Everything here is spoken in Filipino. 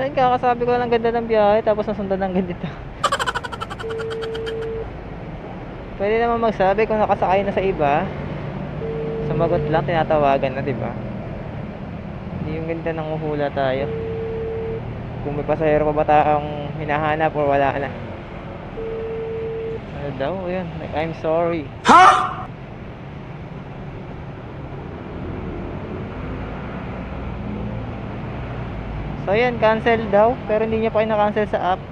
Ayun, kakasabi ko lang ganda ng biyahe tapos nasundan ng ganito. Pwede naman magsabi kung nakasakay na sa iba. Sumagot lang, tinatawagan na, 'di ba? Hindi yung ganda ng uhula tayo. Kung may pasahero pa ba tayong hinahanap or wala na. Ano daw? Ayun, like, I'm sorry. So yan, cancel daw. Pero hindi niya pa kina-cancel sa app.